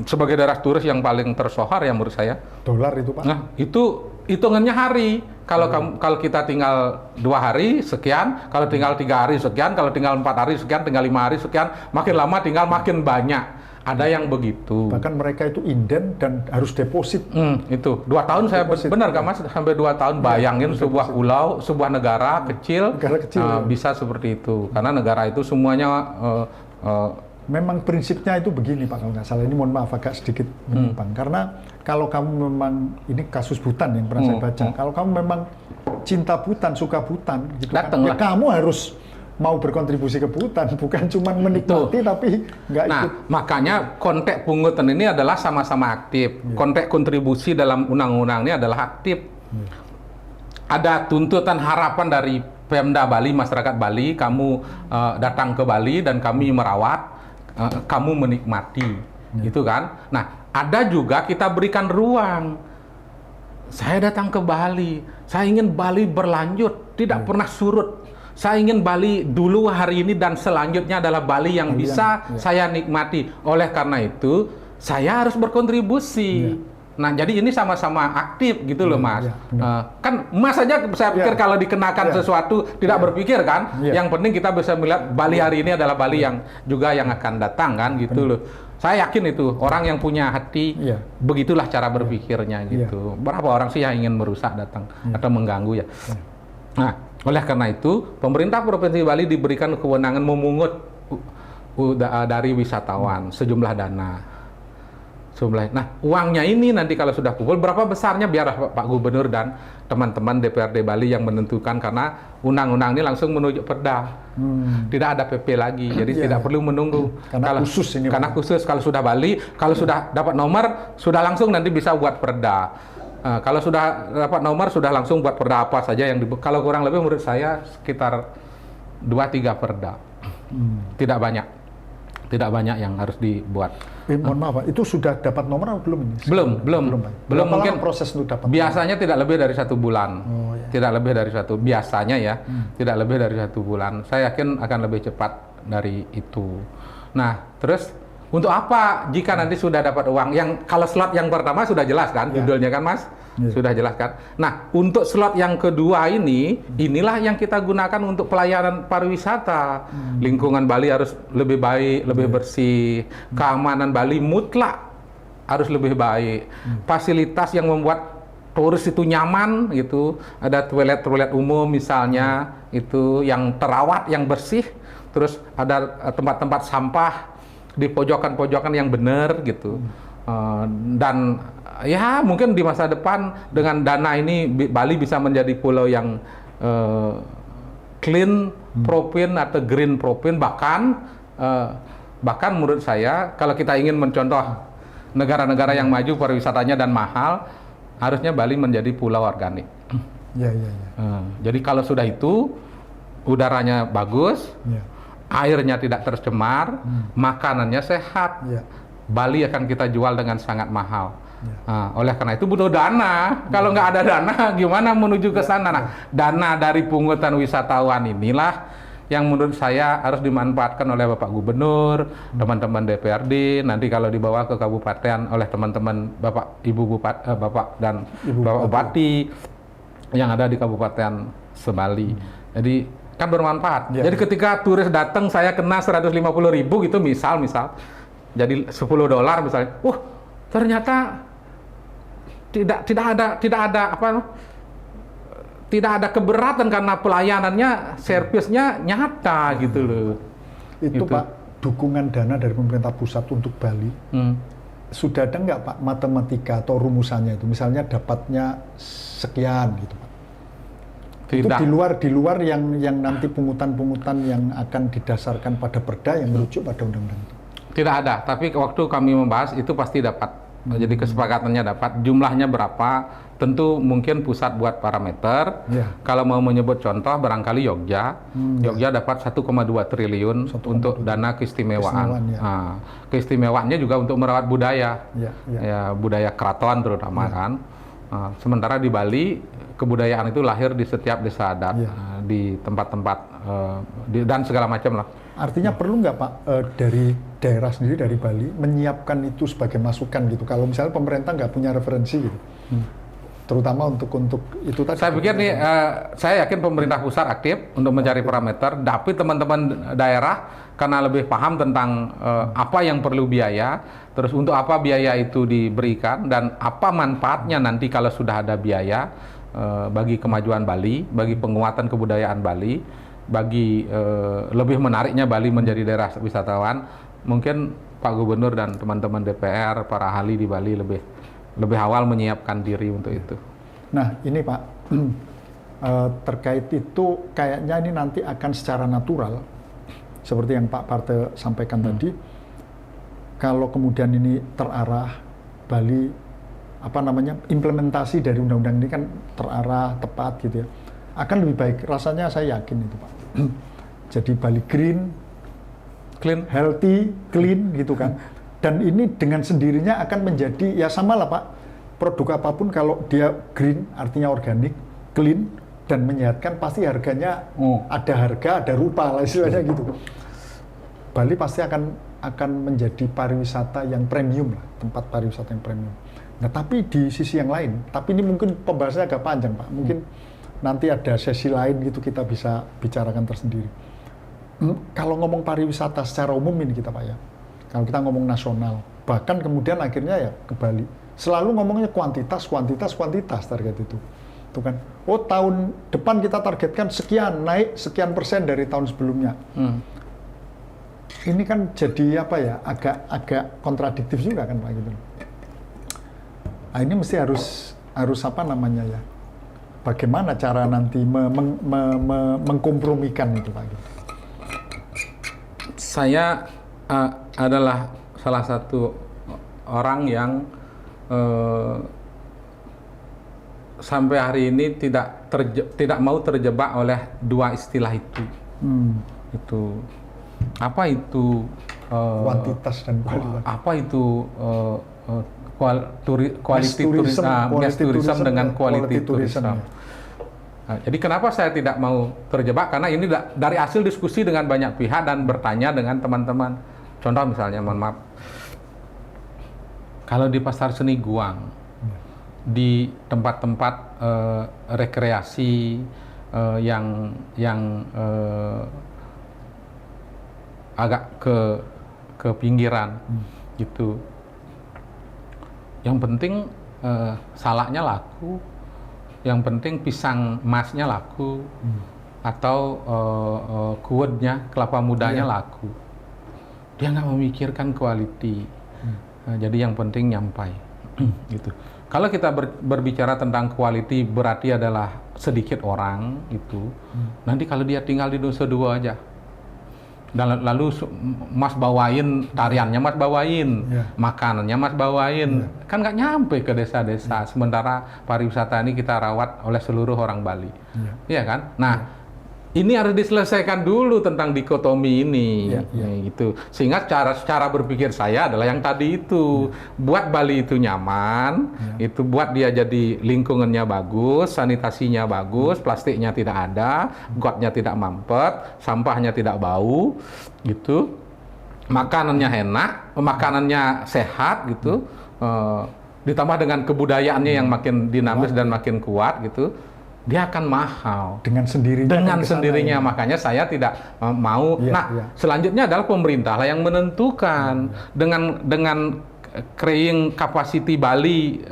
sebagai daerah turis yang paling tersohor ya menurut saya. Dolar itu Pak. Nah itu hitungannya hari. Kalau kita tinggal 2 hari sekian, kalau tinggal 3 hari sekian, kalau tinggal 4 hari sekian, tinggal 5 hari sekian, makin lama tinggal makin banyak. Ada yang begitu. Bahkan mereka itu inden dan harus deposit. Itu 2 tahun saya benar Kak Mas, sampai 2 tahun bayangin sebuah pulau, sebuah negara kecil, bisa seperti itu. Karena negara itu semuanya memang prinsipnya itu begini Pak, kalau nggak salah, ini mohon maaf agak sedikit menyimpang. Karena kalau kamu memang, ini kasus Butan yang pernah saya baca, kalau kamu memang cinta Butan, suka Butan, gitu kan, ya kamu harus mau berkontribusi ke Butan, bukan cuma menikmati tapi nggak ikut. Nah, makanya konteks pungutan ini adalah sama-sama aktif. Konteks kontribusi dalam undang-undang ini adalah aktif. Ada tuntutan harapan dari Pemda Bali, masyarakat Bali, kamu datang ke Bali dan kami merawat, kamu menikmati, gitu kan. Nah, ada juga kita berikan ruang. Saya datang ke Bali, saya ingin Bali berlanjut, tidak pernah surut. Saya ingin Bali dulu, hari ini, dan selanjutnya adalah Bali yang bisa saya nikmati. Oleh karena itu, saya harus berkontribusi. Nah, jadi ini sama-sama aktif gitu loh, Mas. Kan Mas saja saya pikir kalau dikenakan sesuatu tidak berpikir kan. Yang penting kita bisa melihat Bali hari ini adalah Bali yang juga yang akan datang kan gitu loh. Saya yakin itu orang yang punya hati, begitulah cara berpikirnya gitu. Berapa orang sih yang ingin merusak datang atau mengganggu ya. Nah, oleh karena itu, pemerintah Provinsi Bali diberikan kewenangan memungut dari wisatawan sejumlah dana. Nah, uangnya ini nanti kalau sudah kumpul, berapa besarnya biar Pak Gubernur dan teman-teman DPRD Bali yang menentukan, karena undang-undang ini langsung menuju Perda. Tidak ada PP lagi, jadi tidak perlu menunggu. Karena khusus ini. Karena khusus, kalau sudah Bali, kalau sudah dapat nomor, sudah langsung nanti bisa buat Perda. Kalau sudah dapat nomor, sudah langsung buat Perda apa saja yang kalau kurang lebih menurut saya sekitar 2-3 Perda. Tidak banyak yang harus dibuat. Mohon maaf Pak, itu sudah dapat nomor atau belum ini? Belum mungkin proses itu dapat. Biasanya tidak lebih dari 1 bulan. Iya. Tidak lebih dari biasanya ya, tidak lebih dari 1 bulan. Saya yakin akan lebih cepat dari itu. Nah, terus untuk apa jika nanti sudah dapat uang? Yang kalau slot yang pertama sudah jelas kan, judulnya kan Mas? Sudah jelas kan? Nah, untuk slot yang kedua inilah yang kita gunakan untuk pelayanan pariwisata. Lingkungan Bali harus lebih baik, lebih bersih. Keamanan Bali mutlak harus lebih baik. Fasilitas yang membuat turis itu nyaman gitu. Ada toilet umum misalnya, itu yang terawat, yang bersih. Terus ada tempat-tempat sampah di pojokan-pojokan yang benar gitu. Dan ya mungkin di masa depan dengan dana ini Bali bisa menjadi pulau yang clean propin atau green propin, bahkan menurut saya kalau kita ingin mencontoh negara-negara yang maju pariwisatanya dan mahal, harusnya Bali menjadi pulau organik. Jadi kalau sudah itu udaranya bagus, airnya tidak tercemar, makanannya sehat, Bali akan kita jual dengan sangat mahal. Oleh karena itu butuh dana. Kalau nggak ada dana, gimana menuju ke sana? Nah, dana dari pungutan wisatawan inilah yang menurut saya harus dimanfaatkan oleh Bapak Gubernur, teman-teman DPRD. Nanti kalau dibawa ke kabupaten oleh teman-teman Bapak dan Bapak Bupati yang ada di Kabupaten Sebali. Jadi kan bermanfaat. Jadi ketika turis datang saya kena 150.000 gitu misal. Jadi $10 misalnya. Ternyata tidak ada keberatan karena pelayanannya, servisnya nyata gitu loh. Itu Pak, dukungan dana dari pemerintah pusat untuk Bali. Sudah ada nggak Pak matematika atau rumusannya itu? Misalnya dapatnya sekian gitu Pak. Itu di luar yang nanti pungutan-pungutan yang akan didasarkan pada perda yang merujuk pada undang-undang itu. Tidak ada, tapi waktu kami membahas itu pasti dapat. Jadi kesepakatannya dapat, jumlahnya berapa, tentu mungkin pusat buat parameter. Kalau mau menyebut contoh, barangkali Jogja dapat 1,2 triliun untuk dana keistimewaan. Keistimewaannya juga untuk merawat budaya, budaya keraton terutama kan. Sementara di Bali, kebudayaan itu lahir di setiap desa adat, di tempat-tempat dan segala macam lah. Artinya perlu nggak Pak dari daerah sendiri, dari Bali menyiapkan itu sebagai masukan gitu? Kalau misalnya pemerintah nggak punya referensi gitu, terutama untuk itu tadi. Saya pikir nih, saya yakin pemerintah pusat aktif untuk mencari parameter, tapi teman-teman daerah karena lebih paham tentang apa yang perlu biaya, terus untuk apa biaya itu diberikan dan apa manfaatnya nanti kalau sudah ada biaya bagi kemajuan Bali, bagi penguatan kebudayaan Bali, bagi lebih menariknya Bali menjadi daerah wisatawan. Mungkin Pak Gubernur dan teman-teman DPR, para ahli di Bali lebih awal menyiapkan diri untuk itu. Nah ini Pak, terkait itu kayaknya ini nanti akan secara natural, seperti yang Pak Parte sampaikan tadi, kalau kemudian ini terarah, Bali implementasi dari undang-undang ini kan terarah, tepat gitu ya, akan lebih baik. Rasanya saya yakin itu Pak. Jadi Bali green, clean, healthy, clean gitu kan. Dan ini dengan sendirinya akan menjadi, ya sama lah Pak, produk apapun kalau dia green artinya organik, clean dan menyehatkan, pasti harganya ada harga, ada rupa lah istilahnya gitu. Bali pasti akan menjadi pariwisata yang premium lah, tempat pariwisata yang premium. Nah tapi di sisi yang lain, tapi ini mungkin pembahasannya agak panjang Pak, mungkin nanti ada sesi lain gitu kita bisa bicarakan tersendiri. Kalau ngomong pariwisata secara umum ini kita Pak ya, kalau kita ngomong nasional, bahkan kemudian akhirnya ya ke Bali, selalu ngomongnya kuantitas target itu. Itu kan, tahun depan kita targetkan sekian, naik sekian persen dari tahun sebelumnya. ini kan jadi apa ya, agak kontradiktif juga kan Pak gitu. Nah, ini mesti harus apa namanya ya? Bagaimana cara nanti mengkompromikan itu Pak gitu. Saya adalah salah satu orang yang sampai hari ini tidak mau terjebak oleh dua istilah itu. Itu apa itu kuantitas dan kualitas. Apa itu quality tourism dengan quality tourism. Nah, jadi kenapa saya tidak mau terjebak? Karena ini dari hasil diskusi dengan banyak pihak dan bertanya dengan teman-teman. Contoh misalnya, mohon maaf, kalau di Pasar Seni Guang, di tempat-tempat rekreasi yang agak ke pinggiran gitu, yang penting salaknya laku, yang penting pisang emasnya laku, atau kuenya, kelapa mudanya laku. Dia nggak memikirkan quality. Jadi yang penting nyampai gitu. Kalau kita berbicara tentang quality, berarti adalah sedikit orang itu. Nanti kalau dia tinggal di Nusa Dua aja, dan lalu Mas bawain tariannya, Mas bawain makanannya, Mas bawain, kan nggak nyampe ke desa-desa. Sementara pariwisata ini kita rawat oleh seluruh orang Bali, iya kan? Nah, ini harus diselesaikan dulu tentang dikotomi ini, gitu. Sehingga cara berpikir saya adalah yang tadi itu, buat Bali itu nyaman, itu buat dia jadi lingkungannya bagus, sanitasinya bagus, plastiknya tidak ada, gotnya tidak mampet, sampahnya tidak bau, gitu. Makanannya enak, makanannya sehat, gitu. Ditambah dengan kebudayaannya yang makin dinamis dan makin kuat, gitu. Dia akan mahal dengan sendirinya. Makanya saya tidak mau. Selanjutnya adalah pemerintah lah yang menentukan dengan carrying capacity Bali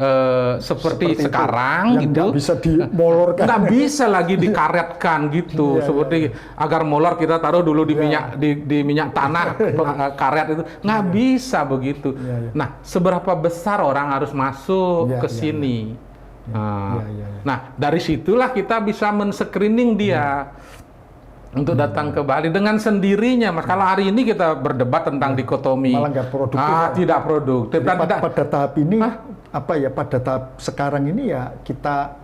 seperti sekarang yang gitu, nggak bisa dimolorkan, nggak bisa lagi dikaretkan gitu, seperti agar molor kita taruh dulu di minyak tanah karet itu nggak bisa begitu. Nah, seberapa besar orang harus masuk ke sini? Nah, dari situlah kita bisa men-screening dia untuk datang ke Bali dengan sendirinya, Mas. Kalau hari ini kita berdebat tentang dikotomi, malah nggak produktif. Tidak produktif. Pada tahap ini, pada tahap sekarang ini ya kita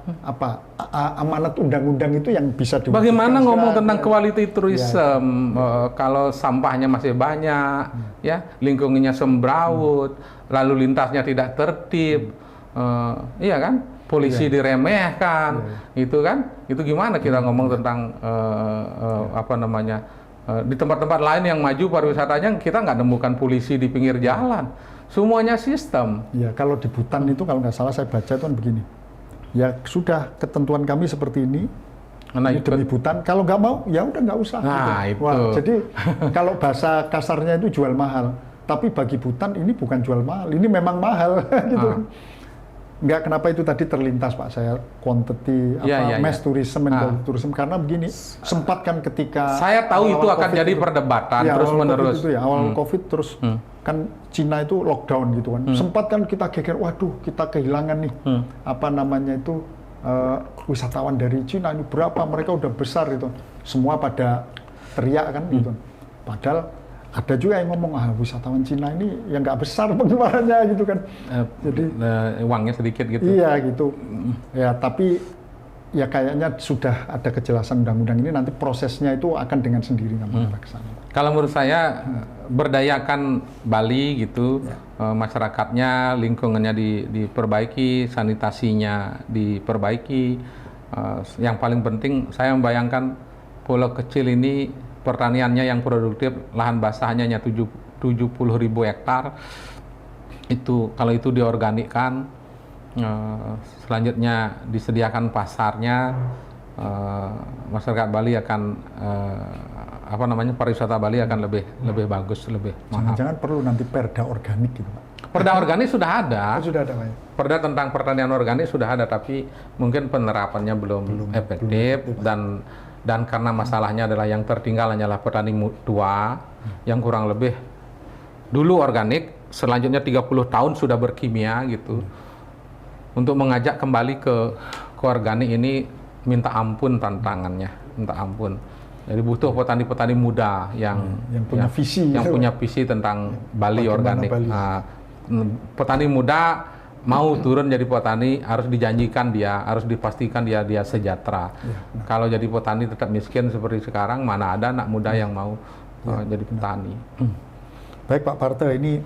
amanat undang-undang itu yang bisa diwujudkan. Bagaimana ngomong tentang quality tourism kalau sampahnya masih banyak, ya, lingkungannya semrawut, lalu lintasnya tidak tertib, iya kan? Polisi diremehkan, itu kan? Itu gimana kita ngomong tentang di tempat-tempat lain yang maju pariwisatanya, kita nggak nemukan polisi di pinggir jalan, semuanya sistem. Ya, kalau di Butan itu kalau nggak salah saya baca itu kan begini, ya sudah ketentuan kami seperti ini, ini demi Butan. Kalau nggak mau, ya udah nggak usah. Nah, gitu. itu. Jadi kalau bahasa kasarnya itu jual mahal, tapi bagi Butan ini bukan jual mahal, ini memang mahal, gitu. Enggak, kenapa itu tadi terlintas Pak saya quantity mass tourism and quality tourism, karena begini, sempat kan ketika saya tahu itu akan jadi perdebatan terus menerus awal Covid terus kan Cina itu lockdown gitu kan, sempat kan kita geger, waduh kita kehilangan nih wisatawan dari Cina ini berapa, mereka udah besar itu, semua pada teriak kan gitu, padahal ada juga yang ngomong, wisatawan Cina ini yang nggak besar pengeluarannya gitu kan. Jadi uangnya sedikit gitu. Iya gitu. Ya tapi ya kayaknya sudah ada kejelasan undang-undang ini, nanti prosesnya itu akan dengan sendirinya mengarah ke sana. Kalau menurut saya berdayakan Bali gitu, masyarakatnya, lingkungannya diperbaiki, sanitasinya diperbaiki. Yang paling penting saya membayangkan pulau kecil ini pertaniannya yang produktif, lahan basahnya hanya 70.000 hektar. Itu kalau itu diorganikkan, selanjutnya disediakan pasarnya, masyarakat Bali akan pariwisata Bali akan lebih bagus, lebih mahal. Jangan-jangan perlu nanti perda organik gitu Pak. Perda organik sudah ada. Sudah ada Pak. Perda tentang pertanian organik sudah ada, tapi mungkin penerapannya belum efektif. Dan karena masalahnya adalah yang tertinggal hanyalah petani tua, yang kurang lebih dulu organik, selanjutnya 30 tahun sudah berkimia gitu. Untuk mengajak kembali ke organik ini minta ampun tantangannya, minta ampun. Jadi butuh petani-petani muda yang punya visi, yang punya visi tentang Bali organik. Bali. Nah, petani muda mau turun jadi petani harus dijanjikan dia, harus dipastikan dia sejahtera. Kalau jadi petani tetap miskin seperti sekarang, mana ada anak muda yang mau jadi petani. Baik Pak Parte, ini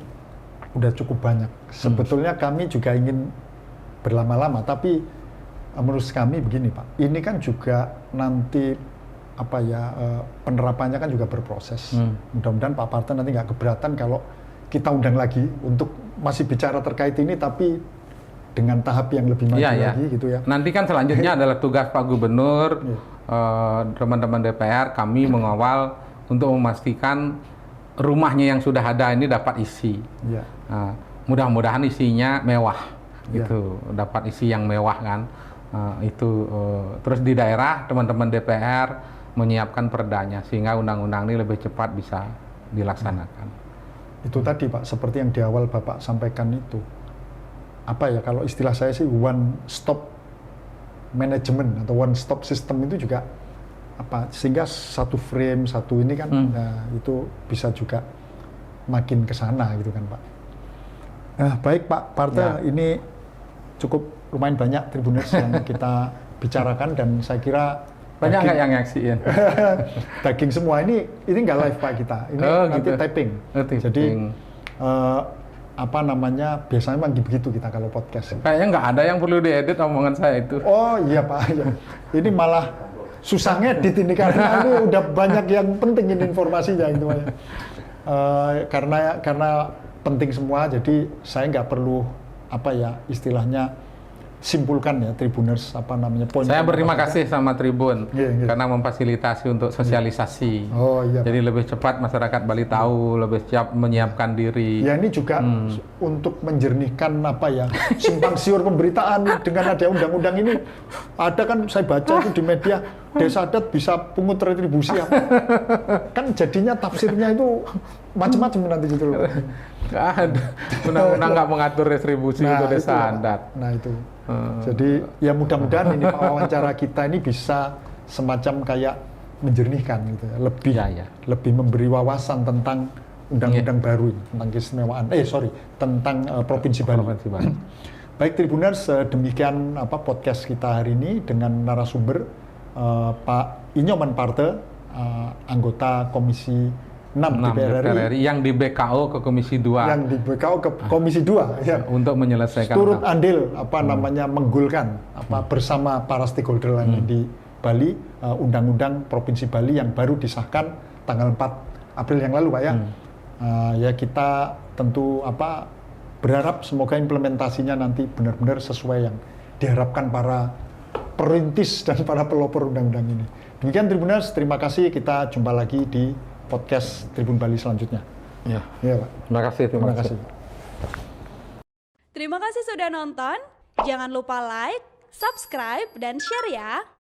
udah cukup banyak. Sebetulnya kami juga ingin berlama-lama, tapi menurut kami begini Pak, ini kan juga nanti penerapannya kan juga berproses. Mudah-mudahan Pak Parte nanti nggak keberatan kalau kita undang lagi untuk masih bicara terkait ini, tapi dengan tahap yang lebih maju lagi gitu ya. Nanti kan selanjutnya adalah tugas Pak Gubernur, teman-teman DPR, kami mengawal untuk memastikan rumahnya yang sudah ada ini dapat isi. Mudah-mudahan isinya mewah, gitu, dapat isi yang mewah kan. Terus di daerah teman-teman DPR menyiapkan perdanya sehingga undang-undang ini lebih cepat bisa dilaksanakan. Itu tadi Pak, seperti yang di awal Bapak sampaikan itu, kalau istilah saya sih one stop management atau one stop system itu juga sehingga satu frame satu ini kan itu bisa juga makin ke sana gitu kan Pak. Baik Pak Parte, ini cukup lumayan banyak Tribuners yang kita bicarakan, dan saya kira banyak nggak yang nyaksiin? Daging semua ini nggak live Pak kita, ini nanti gitu. typing. Jadi biasanya memang begitu kita kalau podcast. Kayaknya nggak ada yang perlu diedit omongan saya itu. Oh iya Pak, ya. Ini malah susah ngedit ini karena ini udah banyak yang penting ini informasinya itu ya. Karena penting semua, jadi saya nggak perlu istilahnya simpulkan ya Tribuners poin. Saya berterima kasih sama Tribun karena memfasilitasi untuk sosialisasi. Jadi lebih cepat masyarakat Bali tahu, lebih siap menyiapkan diri. Ya ini juga untuk menjernihkan simpang siur pemberitaan dengan ada undang-undang ini. Ada kan saya baca itu di media, desa adat bisa pungut retribusi kan jadinya tafsirnya itu macam-macam nanti gitu loh. Nggak ada, undang-undang nggak mengatur retribusi untuk desa adat. Nah itu. Jadi ya mudah-mudahan ini wawancara kita ini bisa semacam kayak menjernihkan gitu ya, lebih memberi wawasan tentang undang-undang baru ini, tentang keistimewaan tentang Provinsi Bali. Baik Tribuners, demikian podcast kita hari ini dengan narasumber Pak Inyoman Parte, anggota Komisi 6 DPR RI, yang di BKO ke Komisi 2. Yang di BKO ke Komisi 2 ya. Untuk menyelesaikan turut andil menggulkan bersama para stakeholder lain di Bali undang-undang Provinsi Bali yang baru disahkan tanggal 4 April yang lalu Pak ya. Ya kita tentu berharap semoga implementasinya nanti benar-benar sesuai yang diharapkan para perintis dan para pelopor undang-undang ini. Demikian Tribuners, terima kasih, kita jumpa lagi di podcast Tribun Bali selanjutnya. Ya, Pak. Terima kasih. Terima kasih sudah nonton. Jangan lupa like, subscribe, dan share ya.